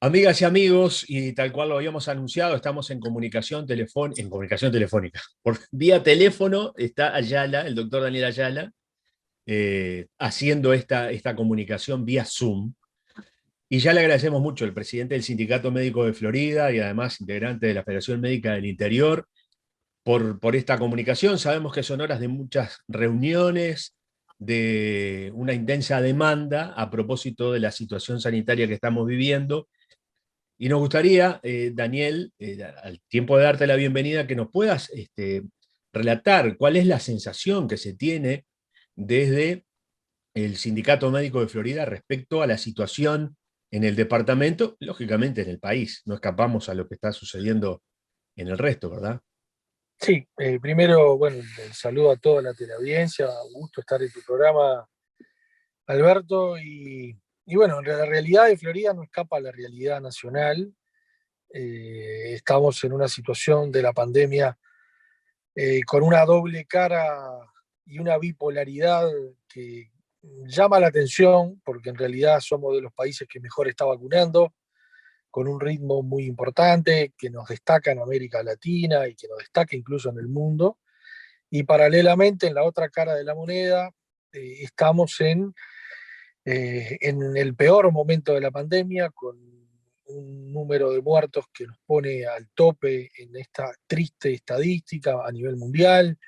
Amigas y amigos, y tal cual lo habíamos anunciado, estamos en comunicación telefónica. Por vía teléfono está Ayala, el doctor Daniel Ayala, haciendo esta comunicación vía Zoom. Y ya le agradecemos mucho al presidente del Sindicato Médico de Florida y además integrante de la Federación Médica del Interior por esta comunicación. Sabemos que son horas de muchas reuniones, de una intensa demanda a propósito de la situación sanitaria que estamos viviendo. Y nos gustaría, Daniel, al tiempo de darte la bienvenida, que nos puedas relatar cuál es la sensación que se tiene desde el Sindicato Médico de Florida respecto a la situación en el departamento, lógicamente en el país. No escapamos a lo que está sucediendo en el resto, ¿verdad? Sí, primero, bueno, el saludo a toda la teleaudiencia, un gusto estar en tu programa, Alberto, y bueno, la realidad de Florida no escapa a la realidad nacional. Estamos en una situación de la pandemia con una doble cara y una bipolaridad que llama la atención, porque en realidad somos de los países que mejor está vacunando, con un ritmo muy importante, que nos destaca en América Latina y que nos destaca incluso en el mundo. Y paralelamente, en la otra cara de la moneda, estamos en el peor momento de la pandemia, con un número de muertos que nos pone al tope en esta triste estadística a nivel mundial,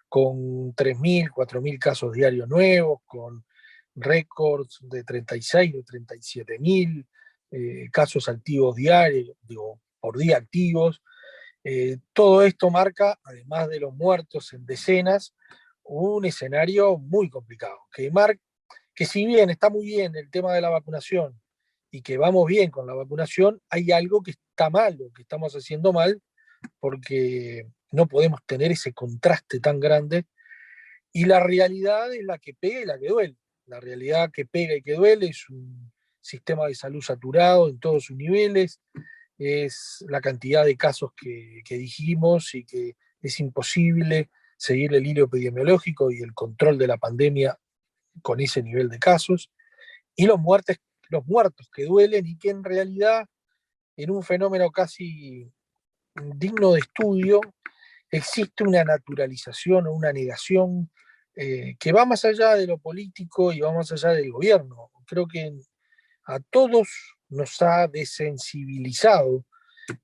con 3.000, 4.000 casos diarios nuevos, con récords de 36, de 37.000 casos activos diarios, digo, por día activos. Todo esto marca, además de los muertos en decenas, un escenario muy complicado, que si bien está muy bien el tema de la vacunación y que vamos bien con la vacunación, hay algo que está mal, o que estamos haciendo mal, porque no podemos tener ese contraste tan grande y la realidad es la que pega y la que duele. La realidad que pega y que duele es un sistema de salud saturado en todos sus niveles, es la cantidad de casos que dijimos y que es imposible seguir el hilo epidemiológico y el control de la pandemia con ese nivel de casos, y los muertos que duelen y que en realidad en un fenómeno casi digno de estudio existe una naturalización o una negación que va más allá de lo político y va más allá del gobierno. Creo que a todos nos ha desensibilizado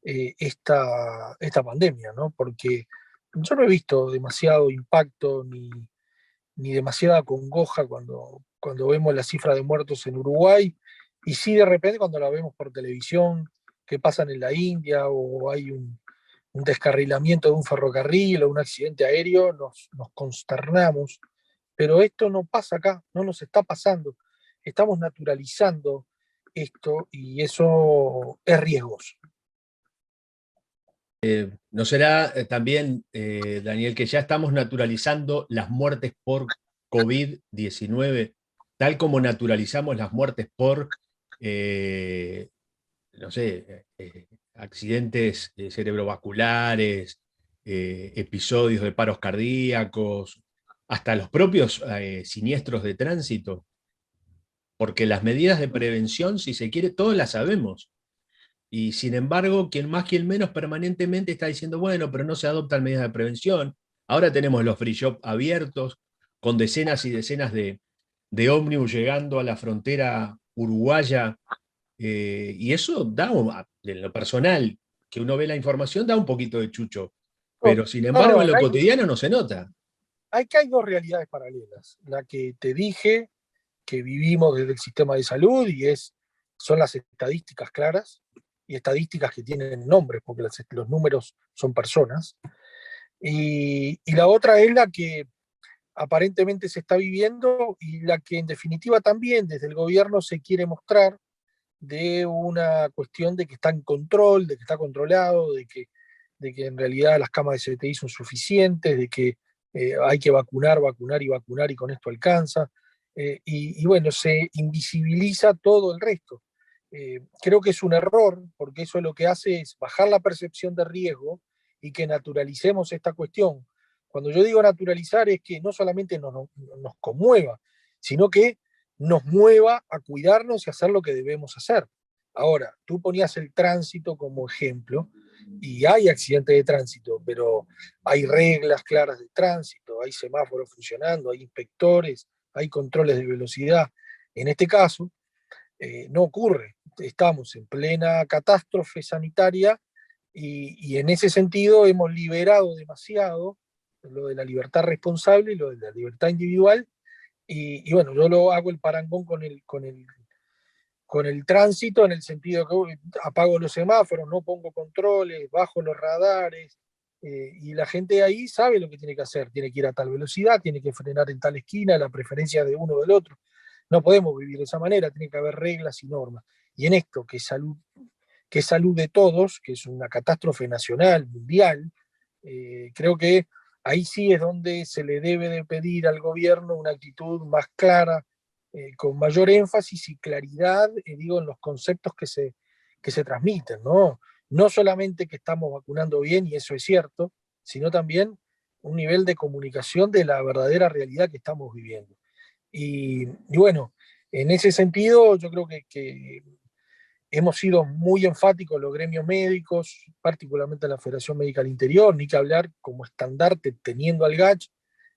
esta pandemia, ¿no? Porque yo no he visto demasiado impacto ni demasiada congoja cuando vemos la cifra de muertos en Uruguay, y sí de repente cuando la vemos por televisión, que pasan en la India o hay un descarrilamiento de un ferrocarril o un accidente aéreo, nos consternamos. Pero esto no pasa acá, no nos está pasando. Estamos naturalizando esto y eso es riesgoso. ¿No será también, Daniel, que ya estamos naturalizando las muertes por COVID-19, tal como naturalizamos las muertes por, eh, no sé, accidentes cerebrovasculares, episodios de paros cardíacos, hasta los propios siniestros de tránsito? Porque las medidas de prevención, si se quiere, todos las sabemos. Y sin embargo, quien más, quien menos, permanentemente está diciendo, bueno, pero no se adoptan medidas de prevención. Ahora tenemos los free shop abiertos, con decenas y decenas de ómnibus llegando a la frontera uruguaya. Y eso da, en lo personal, que uno ve la información, da un poquito de chucho. No, Pero sin no, embargo, no, en lo cotidiano no se nota. hay dos realidades paralelas. La que te dije, que vivimos desde el sistema de salud, son las estadísticas claras y estadísticas que tienen nombres, porque los números son personas. Y la otra es la que aparentemente se está viviendo y la que en definitiva también desde el gobierno se quiere mostrar, de una cuestión de que está en control, de que está controlado, de que en realidad las camas de CTI son suficientes, de que hay que vacunar, vacunar y vacunar y con esto alcanza. Y bueno, se invisibiliza todo el resto. Creo que es un error, porque eso lo que hace es bajar la percepción de riesgo y que naturalicemos esta cuestión. Cuando yo digo naturalizar es que no solamente nos conmueva, sino que nos mueva a cuidarnos y hacer lo que debemos hacer. Ahora, tú ponías el tránsito como ejemplo, y hay accidentes de tránsito, pero hay reglas claras de tránsito, hay semáforos funcionando, hay inspectores, hay controles de velocidad. En este caso, no ocurre. Estamos en plena catástrofe sanitaria y en ese sentido hemos liberado demasiado lo de la libertad responsable y lo de la libertad individual. Y bueno, yo lo hago el parangón con el tránsito en el sentido que apago los semáforos, no pongo controles, bajo los radares, y la gente ahí sabe lo que tiene que hacer, tiene que ir a tal velocidad, tiene que frenar en tal esquina, la preferencia de uno o del otro. No podemos vivir de esa manera, tiene que haber reglas y normas. Y en esto, que es salud de todos, que es una catástrofe nacional, mundial, creo que ahí sí es donde se le debe de pedir al gobierno una actitud más clara, con mayor énfasis y claridad, digo, en los conceptos que se transmiten, ¿no? No solamente que estamos vacunando bien, y eso es cierto, sino también un nivel de comunicación de la verdadera realidad que estamos viviendo. Y bueno, en ese sentido, yo creo que hemos sido muy enfáticos los gremios médicos, particularmente la Federación Médica del Interior, ni que hablar como estandarte teniendo al GACH,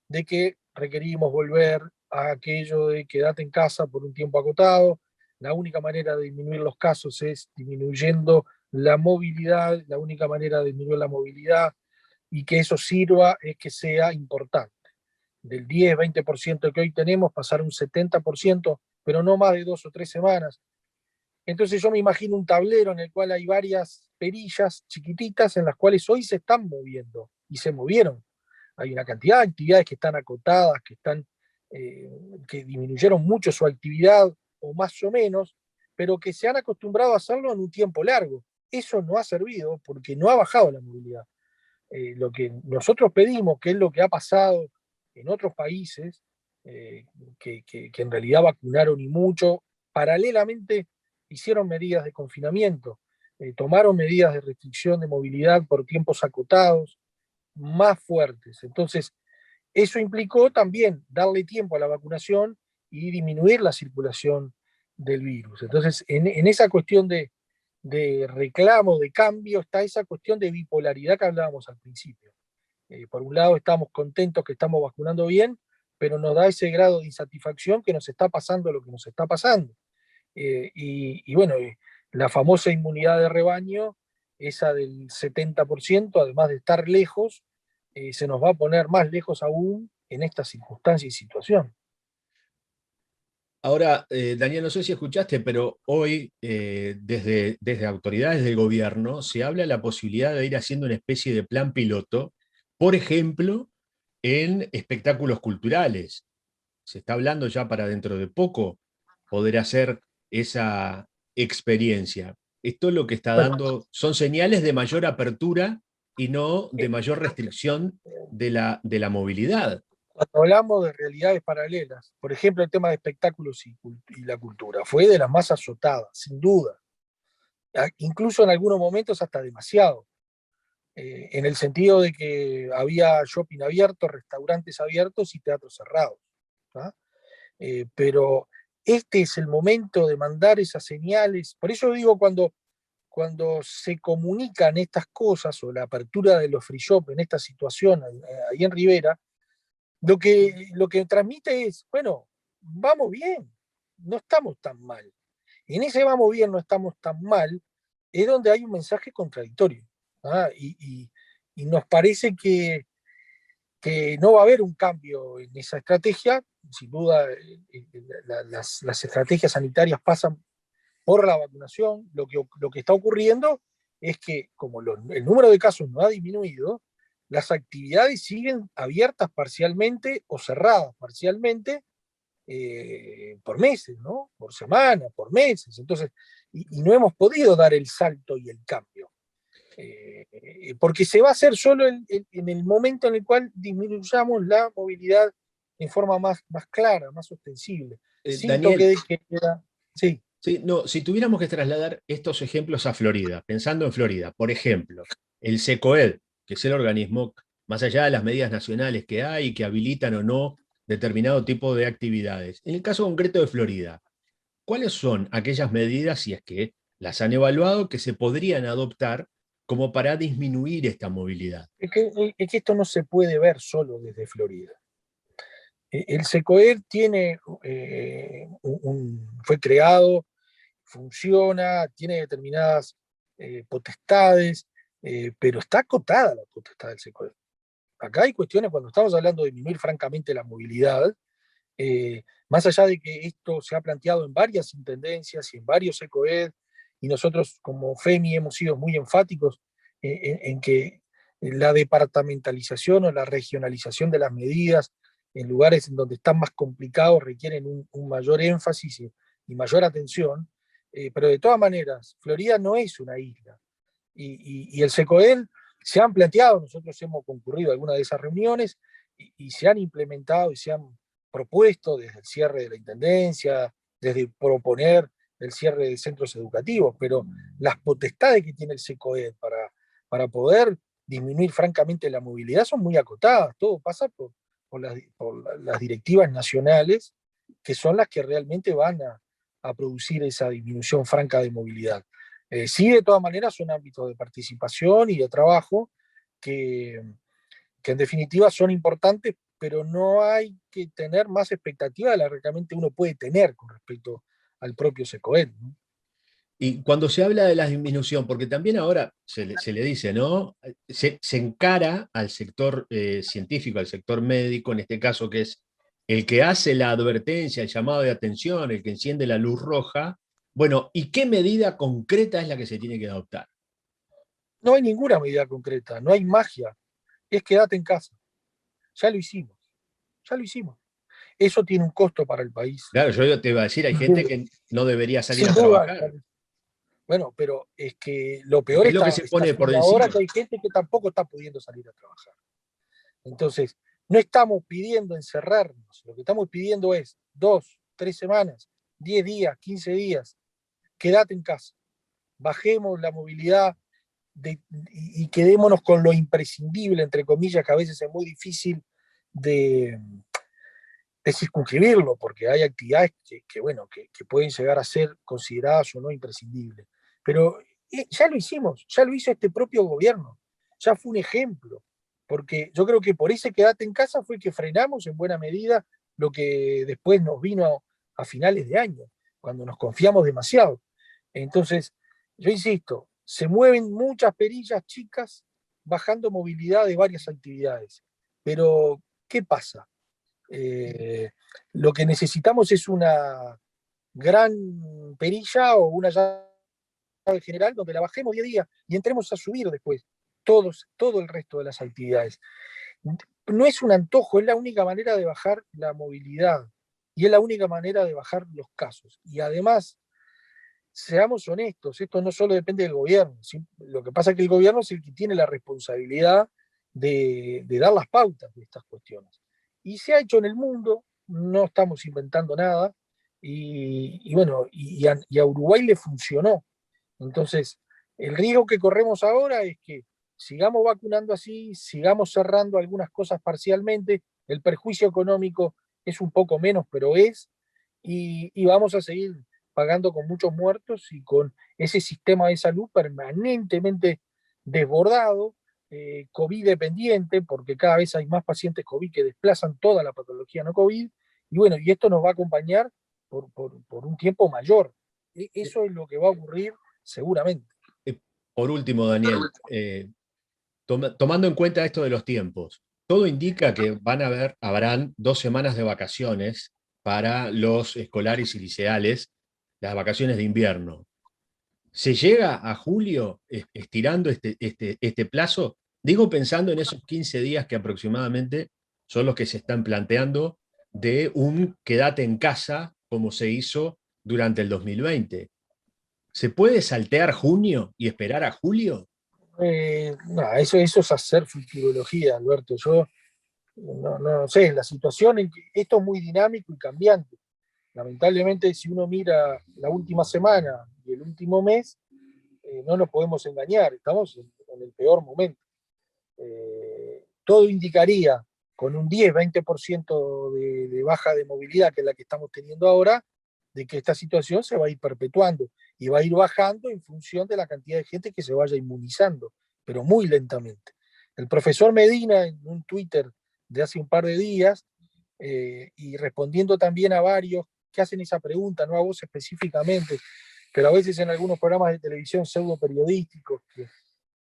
de que requerimos volver a aquello de quedarte en casa por un tiempo acotado. La única manera de disminuir los casos es disminuyendo la movilidad, la única manera de disminuir la movilidad y que eso sirva es que sea importante. Del 10-20% que hoy tenemos, pasar a un 70%, pero no más de 2 o 3 semanas. Entonces yo me imagino un tablero en el cual hay varias perillas chiquititas en las cuales hoy se están moviendo y se movieron. Hay una cantidad de actividades que están acotadas, eh, que disminuyeron mucho su actividad o más o menos, pero que se han acostumbrado a hacerlo en un tiempo largo. Eso no ha servido porque no ha bajado la movilidad. Lo que nosotros pedimos, que es lo que ha pasado en otros países, que en realidad vacunaron y mucho, paralelamente hicieron medidas de confinamiento, tomaron medidas de restricción de movilidad por tiempos acotados, más fuertes. Entonces, eso implicó también darle tiempo a la vacunación y disminuir la circulación del virus. Entonces, en esa cuestión de reclamo, de cambio, está esa cuestión de bipolaridad que hablábamos al principio. Por un lado, estamos contentos que estamos vacunando bien, pero nos da ese grado de insatisfacción que nos está pasando lo que nos está pasando. Y bueno, la famosa inmunidad de rebaño, esa del 70%, además de estar lejos, se nos va a poner más lejos aún en esta circunstancia y situación. Ahora, Daniel, no sé si escuchaste, pero hoy desde autoridades del gobierno se habla de la posibilidad de ir haciendo una especie de plan piloto, por ejemplo, en espectáculos culturales. Se está hablando ya para dentro de poco poder hacer esa experiencia. Esto lo que está Bueno, dando son señales de mayor apertura y no de eh, mayor restricción de la movilidad. cuando hablamos de realidades paralelas, por ejemplo, el tema de espectáculos y la cultura, fue de las más azotadas, sin duda. Incluso en algunos momentos hasta demasiado. En el sentido de que había shopping abierto, restaurantes abiertos y teatros cerrados. ¿Ah? Pero este es el momento de mandar esas señales. Por eso digo, cuando se comunican estas cosas o la apertura de los free shop en esta situación ahí en Rivera, lo que transmite es, bueno, vamos bien, no estamos tan mal. En ese vamos bien, no estamos tan mal, es donde hay un mensaje contradictorio. ¿Ah? Y nos parece que no va a haber un cambio en esa estrategia. Sin duda, las estrategias sanitarias pasan por la vacunación. Lo que está ocurriendo es que como el número de casos no ha disminuido, las actividades siguen abiertas parcialmente o cerradas parcialmente, por meses, ¿no? Por semana, por meses. Entonces, y no hemos podido dar el salto y el cambio. Porque se va a hacer solo en el momento en el cual disminuyamos la movilidad en forma más clara, más ostensible, sin toque Daniel, de queda. Sí, sí, no, si tuviéramos que trasladar estos ejemplos a Florida, pensando en Florida, por ejemplo, el SECOED, que es el organismo, más allá de las medidas nacionales que hay y que habilitan o no determinado tipo de actividades, en el caso concreto de Florida, ¿cuáles son aquellas medidas, si es que las han evaluado, que se podrían adoptar como para disminuir esta movilidad. Es que esto no se puede ver solo desde Florida. El SECOED tiene, fue creado, funciona, tiene determinadas potestades, pero está acotada la potestad del SECOED. Acá hay cuestiones, cuando estamos hablando de disminuir francamente la movilidad, más allá de que esto se ha planteado en varias intendencias y en varios SECOED, y nosotros como FEMI hemos sido muy enfáticos en que la departamentalización o la regionalización de las medidas en lugares en donde están más complicados requieren un mayor énfasis y mayor atención, pero de todas maneras, Florida no es una isla, y el SECOEL se han planteado, nosotros hemos concurrido a algunas de esas reuniones, y se han implementado y se han propuesto desde el cierre de la intendencia, desde proponer el cierre de centros educativos, pero las potestades que tiene el SECOED para poder disminuir francamente la movilidad son muy acotadas. Todo pasa por las directivas nacionales, que son las que realmente van a producir esa disminución franca de movilidad. Sí, de todas maneras, son ámbitos de participación y de trabajo que, que en definitiva son importantes, pero no hay que tener más expectativa de la que realmente uno puede tener con respecto al propio SECOED, ¿no? Y cuando se habla de la disminución, porque también ahora se le dice, ¿no? Se encara al sector científico, al sector médico, en este caso, que es el que hace la advertencia, el llamado de atención, el que enciende la luz roja. Bueno, ¿y qué medida concreta es la que se tiene que adoptar? No hay ninguna medida concreta, no hay magia, es quédate en casa. Ya lo hicimos, ya lo hicimos. Eso tiene un costo para el país. Claro, yo te iba a decir, hay gente que no debería salir Sin a duda. trabajar. Bueno, pero es que lo ¿Qué peor es lo que se está pone por siendo ahora que encima? hay gente que tampoco está pudiendo salir a trabajar. Entonces, no estamos pidiendo encerrarnos, lo que estamos pidiendo es 2, 3 semanas, 10 días, 15 días, quédate en casa, bajemos la movilidad y quedémonos con lo imprescindible, entre comillas, que a veces es muy difícil de, de circunscribirlo, porque hay actividades bueno, que pueden llegar a ser consideradas o no imprescindibles. Pero ya lo hicimos, ya lo hizo este propio gobierno, ya fue un ejemplo, porque yo creo que por ese quédate en casa fue que frenamos en buena medida lo que después nos vino a finales de año, cuando nos confiamos demasiado. Entonces, yo insisto, se mueven muchas perillas chicas bajando movilidad de varias actividades. Pero, ¿qué pasa? Eh, lo que necesitamos es una gran perilla o una llave general donde la bajemos día a día y entremos a subir después todo el resto de las actividades. No es un antojo, es la única manera de bajar la movilidad y es la única manera de bajar los casos. Y además, seamos honestos, esto no solo depende del gobierno, ¿sí? Lo que pasa es que el gobierno es el que tiene la responsabilidad de dar las pautas de estas cuestiones. Y se ha hecho en el mundo, no estamos inventando nada, y bueno, y a Uruguay le funcionó. Entonces, el riesgo que corremos ahora es que sigamos vacunando así, sigamos cerrando algunas cosas parcialmente, el perjuicio económico es un poco menos, pero y vamos a seguir pagando con muchos muertos y con ese sistema de salud permanentemente desbordado, COVID dependiente, porque cada vez hay más pacientes COVID que desplazan toda la patología no COVID, y bueno, y esto nos va a acompañar por un tiempo mayor. Eso es lo que va a ocurrir seguramente. Por último, Daniel, tomando en cuenta esto de los tiempos, todo indica que habrán 2 semanas de vacaciones para los escolares y liceales, las vacaciones de invierno. ¿Se llega a julio estirando este plazo? Digo pensando en esos 15 días que aproximadamente son los que se están planteando de un quédate en casa como se hizo durante el 2020. ¿Se puede saltear junio y esperar a julio? No, eso es hacer futurología, Alberto. Yo no sé, la situación en que esto es muy dinámico y cambiante. Lamentablemente, si uno mira la última semana y el último mes, no nos podemos engañar, estamos en el peor momento. Todo indicaría, con un 10-20% de baja de movilidad, que es la que estamos teniendo ahora, de que esta situación se va a ir perpetuando. y va a ir bajando en función de la cantidad de gente que se vaya inmunizando, pero muy lentamente. El profesor Medina, en un Twitter de hace un par de días, y respondiendo también a varios que hacen esa pregunta, no a vos específicamente, pero a veces en algunos programas de televisión pseudo periodísticos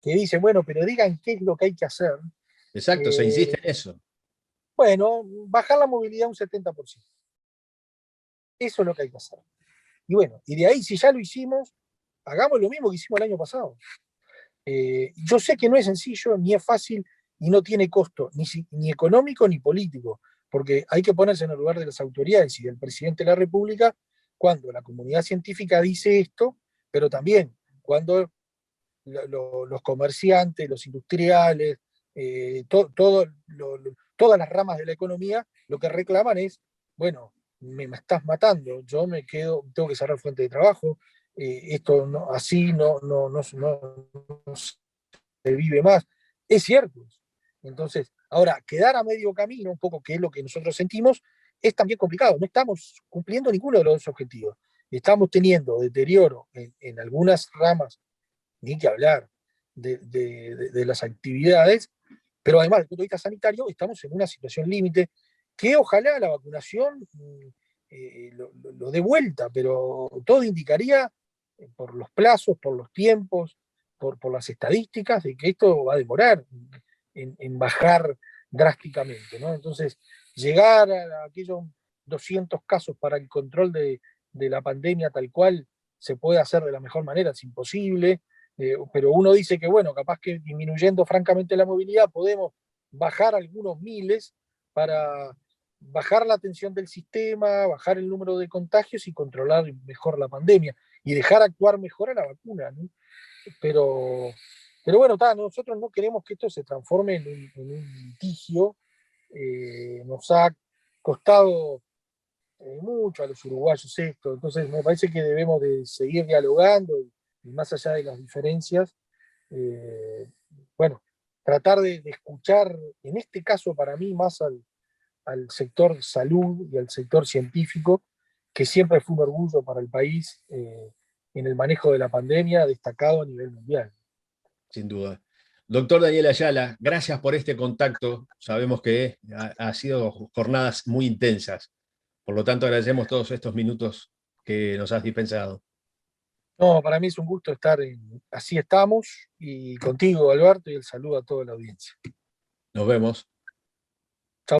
que dicen, bueno, pero digan qué es lo que hay que hacer. Exacto, se insiste en eso. Bueno, bajar la movilidad un 70%. Eso es lo que hay que hacer. Y bueno, y de ahí, si ya lo hicimos, hagamos lo mismo que hicimos el año pasado. Yo sé que no es sencillo, ni es fácil, y no tiene costo, ni económico ni político, porque hay que ponerse en el lugar de las autoridades y del presidente de la República cuando la comunidad científica dice esto, pero también cuando los comerciantes, los industriales, todas las ramas de la economía, lo que reclaman es, bueno, me estás matando, yo me quedo, tengo que cerrar fuente de trabajo, esto no, así no se vive más. Es cierto. Entonces, ahora, quedar a medio camino, un poco que es lo que nosotros sentimos, es también complicado. No estamos cumpliendo ninguno de los dos objetivos. Estamos teniendo deterioro en algunas ramas, ni que hablar de las actividades, pero además, desde el punto de vista sanitario, estamos en una situación límite que ojalá la vacunación lo dé vuelta, pero todo indicaría, por los plazos, por los tiempos, por las estadísticas, de que esto va a demorar en bajar drásticamente, ¿no? Entonces, llegar a aquellos 200 casos para el control de la pandemia tal cual se puede hacer de la mejor manera, es imposible, pero uno dice que, bueno, capaz que disminuyendo francamente la movilidad podemos bajar algunos miles para bajar la tensión del sistema, bajar el número de contagios y controlar mejor la pandemia y dejar actuar mejor a la vacuna, ¿no? Pero, pero bueno, nosotros no queremos que esto se transforme en un litigio. Nos ha costado mucho a los uruguayos esto, entonces me parece que debemos de seguir dialogando y más allá de las diferencias, eh, bueno, tratar de escuchar, en este caso para mí, más al sector salud y al sector científico, que siempre fue un orgullo para el país en el manejo de la pandemia, destacado a nivel mundial. Sin duda. Doctor Daniel Ayala, gracias por este contacto. Sabemos que ha sido jornadas muy intensas. Por lo tanto, agradecemos todos estos minutos que nos has dispensado. No, para mí es un gusto estar en Así Estamos y contigo, Alberto, y el saludo a toda la audiencia. Nos vemos.